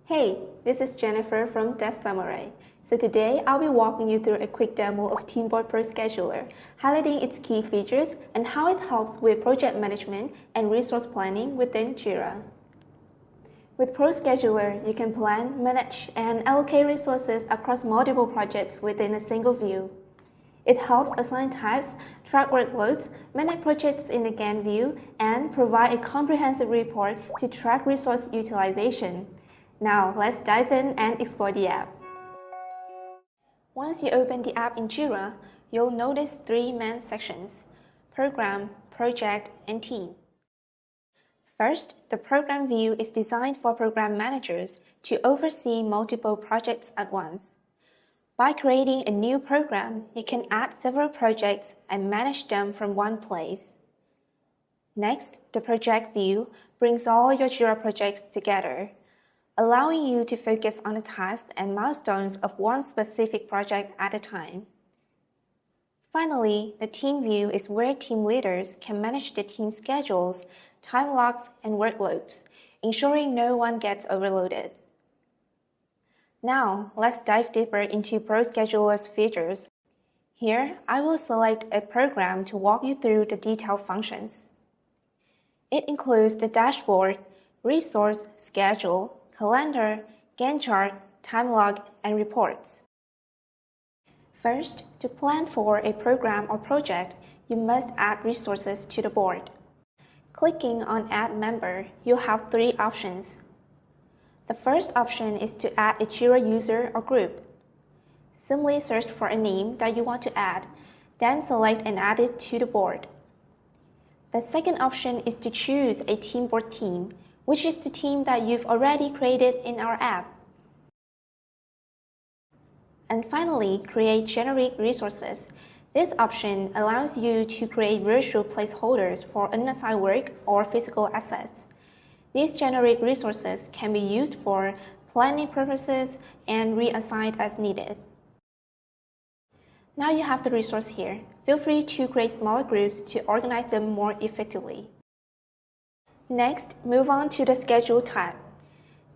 Hey, this is Jennifer from Dev Samurai. So today I'll be walking you through a quick demo of TeamBoard ProScheduler, highlighting its key features and how it helps with project management and resource planning within Jira. With ProScheduler, you can plan, manage, and allocate resources across multiple projects within a single view. It helps assign tasks, track workloads, manage projects in the Gantt view, and provide a comprehensive report to track resource utilization. Now, let's dive in and explore the app. Once you open the app in Jira, you'll notice three main sections: Program, Project, and Team. First, the Program view is designed for program managers to oversee multiple projects at once. By creating a new program, you can add several projects and manage them from one place. Next, the Project view brings all your Jira projects together, allowing you to focus on the tasks and milestones of one specific project at a time. Finally, the Team view is where team leaders can manage the team schedules, time logs, and workloads, ensuring no one gets overloaded. Now, let's dive deeper into ProScheduler's features. Here, I will select a program to walk you through the detailed functions. It includes the dashboard, resource, schedule, calendar, Gantt chart, Timelog, and reports. First, to plan for a program or project, you must add resources to the board. Clicking on Add Member, you'll have three options. The first option is to add a Jira user or group. Simply search for a name that you want to add, then select and add it to the board. The second option is to choose a TeamBoard team, which is the team that you've already created in our app. And finally, create generic resources. This option allows you to create virtual placeholders for unassigned work or physical assets. These generic resources can be used for planning purposes and reassigned as needed. Now you have the resource here. Feel free to create smaller groups to organize them more effectively. Next, move on to the Schedule tab.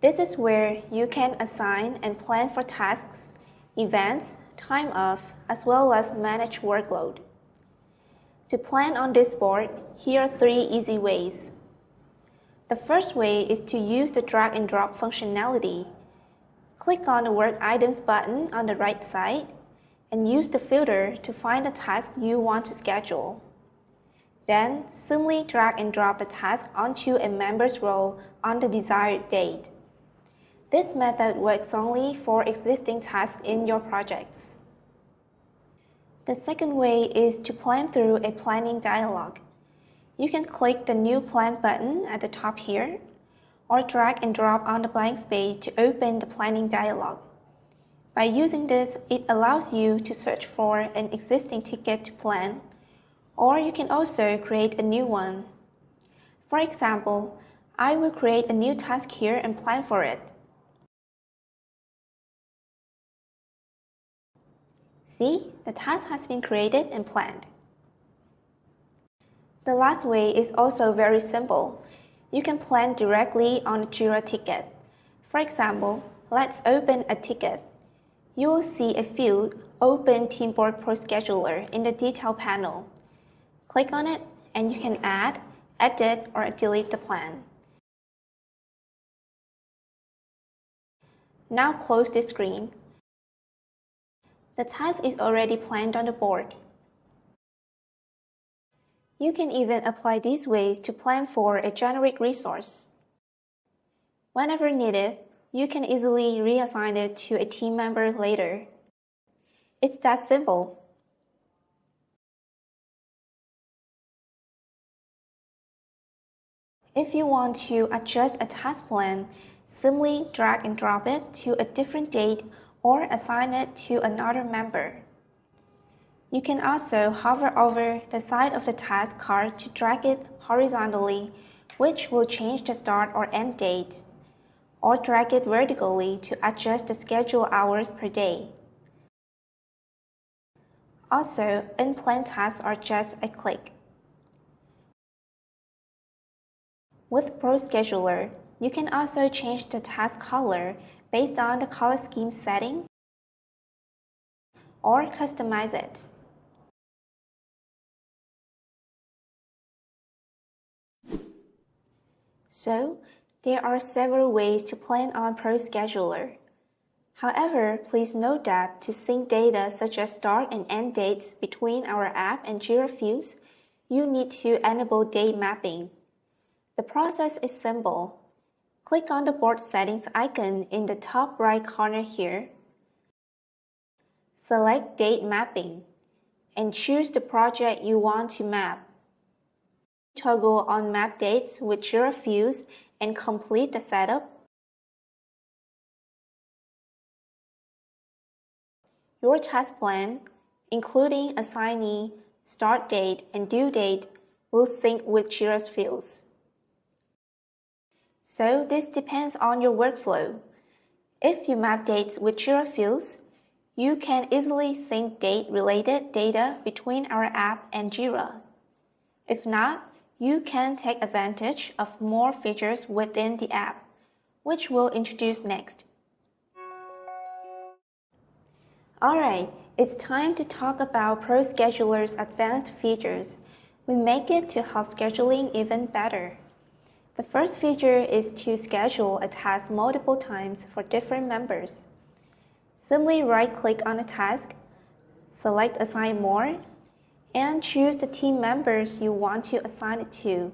This is where you can assign and plan for tasks, events, time off, as well as manage workload. To plan on this board, here are three easy ways. The first way is to use the drag and drop functionality. Click on the Work Items button on the right side and use the filter to find the tasks you want to schedule. Then, simply drag and drop the task onto a member's role on the desired date. This method works only for existing tasks in your projects. The second way is to plan through a planning dialog. You can click the New Plan button at the top here, or drag and drop on the blank space to open the planning dialog. By using this, it allows you to search for an existing ticket to plan, or you can also create a new one. For example, I will create a new task here and plan for it. See, the task has been created and planned. The last way is also very simple. You can plan directly on a Jira ticket. For example, let's open a ticket. You will see a field, Open TeamBoard ProScheduler, in the Detail panel. Click on it and you can add, edit, or delete the plan. Now close this screen. The task is already planned on the board. You can even apply these ways to plan for a generic resource. Whenever needed, you can easily reassign it to a team member later. It's that simple. If you want to adjust a task plan, simply drag and drop it to a different date or assign it to another member. You can also hover over the side of the task card to drag it horizontally, which will change the start or end date, or drag it vertically to adjust the schedule hours per day. Also, unplanned tasks are just a click. With ProScheduler, You can also change the task color based on the color scheme setting or customize it. So, there are several ways to plan on ProScheduler. However, please note that to sync data such as start and end dates between our app and Jira fields, you need to enable date mapping. The process is simple. Click on the board settings icon in the top right corner here. Select Date Mapping and choose the project you want to map. Toggle on Map Dates with Jira fields and complete the setup. Your task plan, including assignee, start date, and due date, will sync with Jira's fields. So this depends on your workflow. If you map dates with Jira fields, you can easily sync date-related data between our app and Jira. If not, you can take advantage of more features within the app, which we'll introduce next. Alright, it's time to talk about ProScheduler's advanced features. We make it to help scheduling even better. The first feature is to schedule a task multiple times for different members. Simply right-click on a task, select Assign More, and choose the team members you want to assign it to.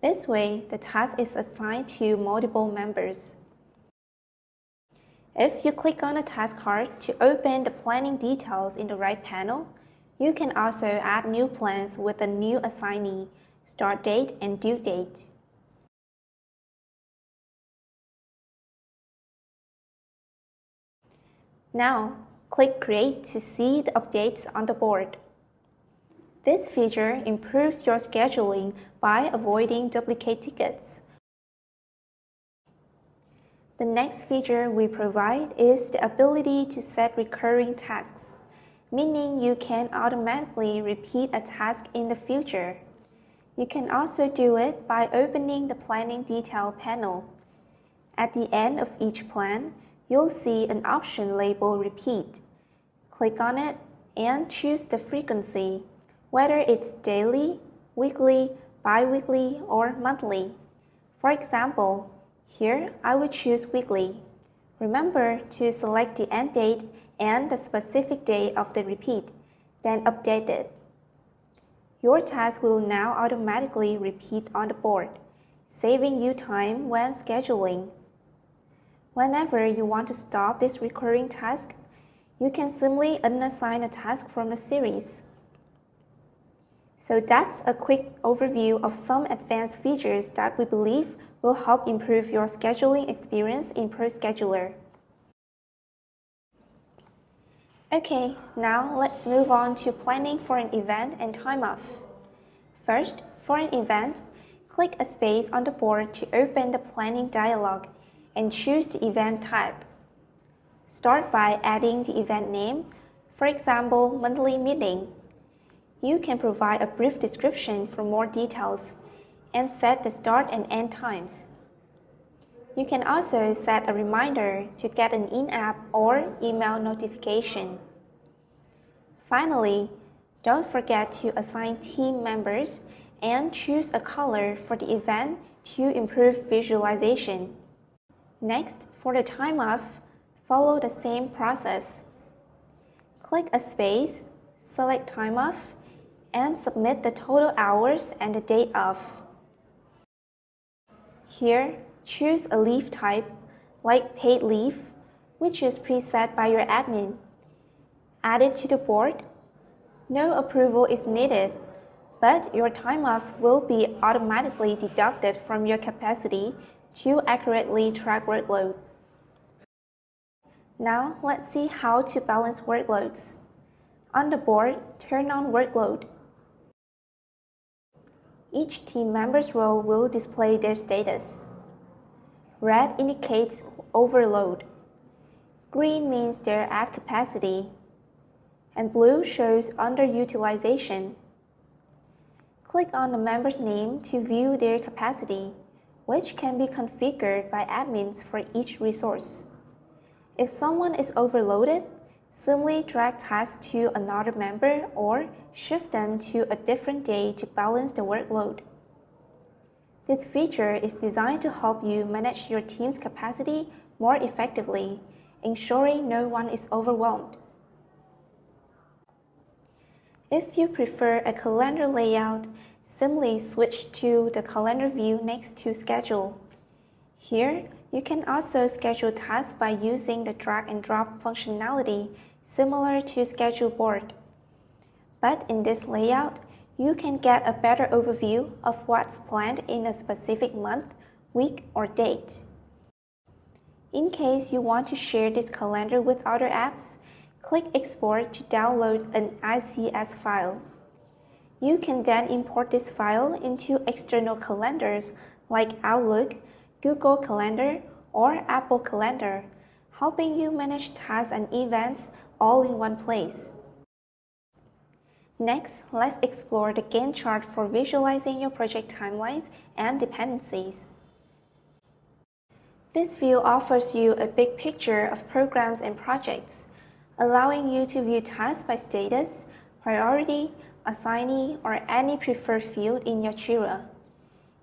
This way, the task is assigned to multiple members. If you click on the task card to open the planning details in the right panel, you can also add new plans with a new assignee, start date, and due date. Now, click Create to see the updates on the board. This feature improves your scheduling by avoiding duplicate tickets. The next feature we provide is the ability to set recurring tasks, meaning you can automatically repeat a task in the future. You can also do it by opening the Planning Detail panel. At the end of each plan, you'll see an option labeled Repeat. Click on it and choose the frequency, whether it's daily, weekly, bi-weekly, or monthly. For example, here I would choose weekly. Remember to select the end date and the specific day of the repeat, then update it. Your task will now automatically repeat on the board, saving you time when scheduling. Whenever you want to stop this recurring task, you can simply unassign a task from the series. So that's a quick overview of some advanced features that we believe will help improve your scheduling experience in ProScheduler. Okay, now let's move on to planning for an event and time off. First, for an event, click a space on the board to open the planning dialog and choose the event type. Start by adding the event name, for example, monthly meeting. You can provide a brief description for more details and set the start and end times. You can also set a reminder to get an in-app or email notification. Finally, don't forget to assign team members and choose a color for the event to improve visualization. Next, for the time off, follow the same process. Click a space, select time off, and submit the total hours and the date off. Here, choose a leave type, like paid leave, which is preset by your admin. Add it to the board. No approval is needed, but your time off will be automatically deducted from your capacity to accurately track workload. Now, let's see how to balance workloads. On the board, turn on workload. Each team member's role will display their status. Red indicates overload. Green means they're at capacity. And blue shows underutilization. Click on the member's name to view their capacity, which can be configured by admins for each resource. If someone is overloaded, simply drag tasks to another member or shift them to a different day to balance the workload. This feature is designed to help you manage your team's capacity more effectively, ensuring no one is overwhelmed. If you prefer a calendar layout, simply switch to the calendar view next to Schedule. Here, you can also schedule tasks by using the drag and drop functionality similar to Schedule Board. But in this layout, you can get a better overview of what's planned in a specific month, week, or date. In case you want to share this calendar with other apps, click Export to download an ICS file. You can then import this file into external calendars like Outlook, Google Calendar, or Apple Calendar, helping you manage tasks and events all in one place. Next, let's explore the Gantt chart for visualizing your project timelines and dependencies. This view offers you a big picture of programs and projects, allowing you to view tasks by status, priority, assignee, or any preferred field in your Jira.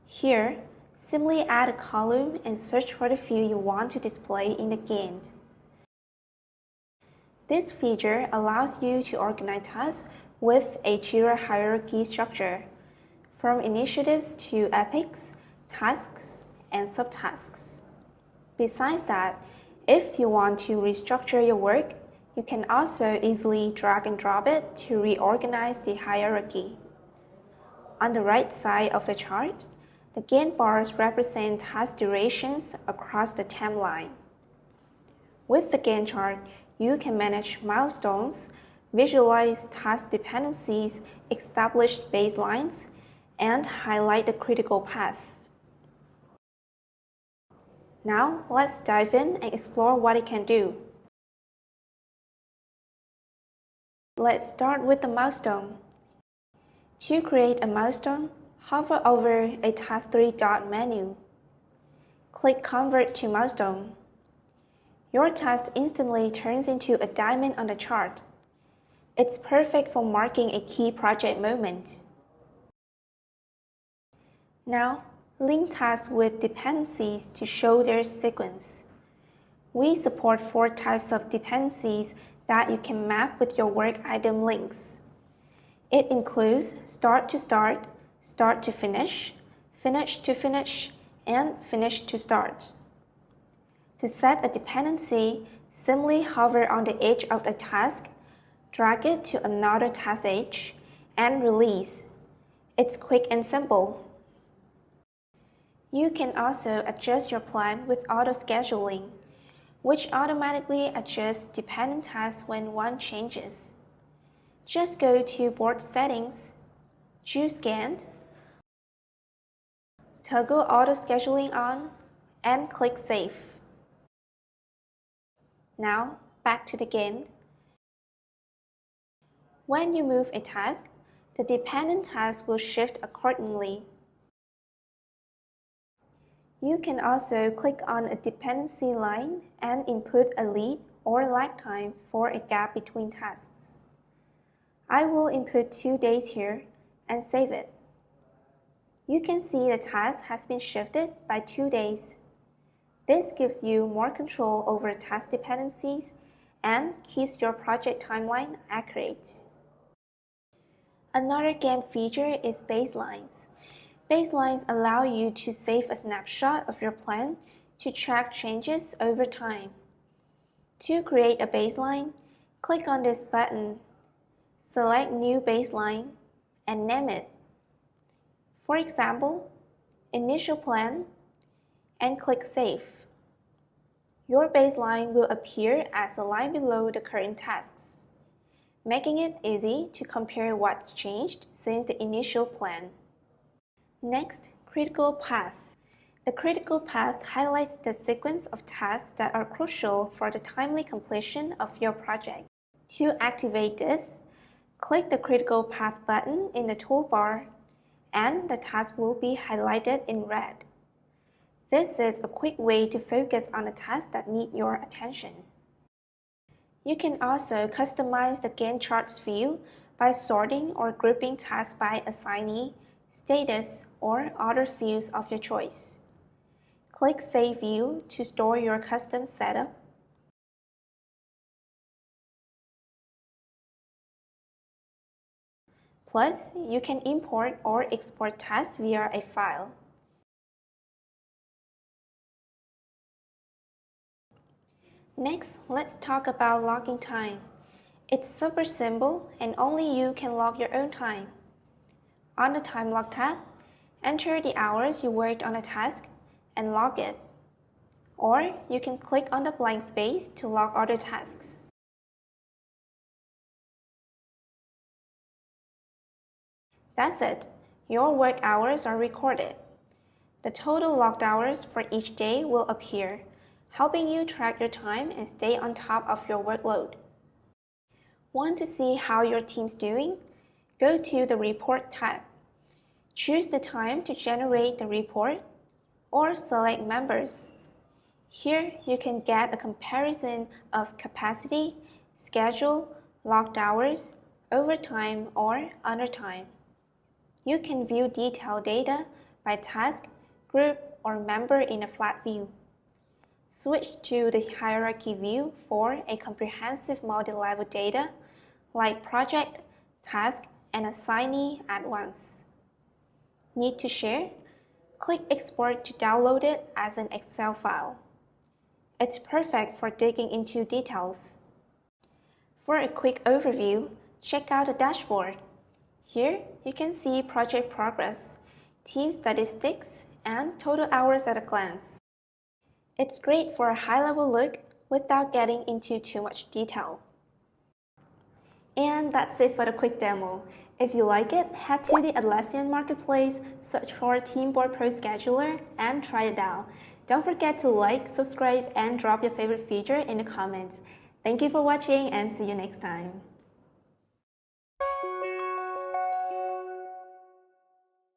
Here, simply add a column and search for the field you want to display in the Gantt. This feature allows you to organize tasks with a Jira hierarchy structure, from initiatives to epics, tasks, and subtasks. Besides that, if you want to restructure your work, you can also easily drag and drop it to reorganize the hierarchy. On the right side of the chart, the Gantt bars represent task durations across the timeline. With the Gantt chart, you can manage milestones, visualize task dependencies, establish baselines, and highlight the critical path. Now, let's dive in and explore what it can do. Let's start with the milestone. To create a milestone, hover over a Task 3 dot menu. Click Convert to Milestone. Your task instantly turns into a diamond on the chart. It's perfect for marking a key project moment. Now, link tasks with dependencies to show their sequence. We support 4 types of dependencies that you can map with your work item links. It includes start to start, start to finish, finish to finish, and finish to start. To set a dependency, simply hover on the edge of a task, drag it to another task edge, and release. It's quick and simple. You can also adjust your plan with auto-scheduling, which automatically adjusts dependent tasks when one changes. Just go to Board Settings, choose Gantt, toggle auto-scheduling on, and click Save. Now, back to the Gantt. When you move a task, the dependent task will shift accordingly. You can also click on a dependency line and input a lead or lag time for a gap between tasks. I will input 2 days here and save it. You can see the task has been shifted by 2 days. This gives you more control over task dependencies and keeps your project timeline accurate. Another Gantt feature is baselines. Baselines allow you to save a snapshot of your plan to track changes over time. To create a baseline, click on this button, select New Baseline, and name it. For example, Initial Plan, and click Save. Your baseline will appear as a line below the current tasks, making it easy to compare what's changed since the initial plan. Next, Critical Path. The critical path highlights the sequence of tasks that are crucial for the timely completion of your project. To activate this, click the Critical Path button in the toolbar, and the task will be highlighted in red. This is a quick way to focus on the tasks that need your attention. You can also customize the Gantt Charts view by sorting or grouping tasks by assignee, status, or other fields of your choice. Click Save View to store your custom setup. Plus, you can import or export tasks via a file. Next, let's talk about logging time. It's super simple and only you can log your own time. On the Timelog tab, enter the hours you worked on a task and log it. Or you can click on the blank space to log other tasks. That's it. Your work hours are recorded. The total logged hours for each day will appear, helping you track your time and stay on top of your workload. Want to see how your team's doing? Go to the Report tab. Choose the time to generate the report or select Members. Here you can get a comparison of capacity, schedule, logged hours, overtime, or undertime. You can view detailed data by task, group, or member in a flat view. Switch to the hierarchy view for a comprehensive multi-level data like project, task, and assignee at once. Need to share? Click Export to download it as an Excel file. It's perfect for digging into details. For a quick overview, check out the dashboard. Here, you can see project progress, team statistics, and total hours at a glance. It's great for a high-level look without getting into too much detail. And that's it for the quick demo. If you like it, head to the Atlassian Marketplace, search for TeamBoard ProScheduler, and try it out. Don't forget to like, subscribe, and drop your favorite feature in the comments. Thank you for watching and see you next time.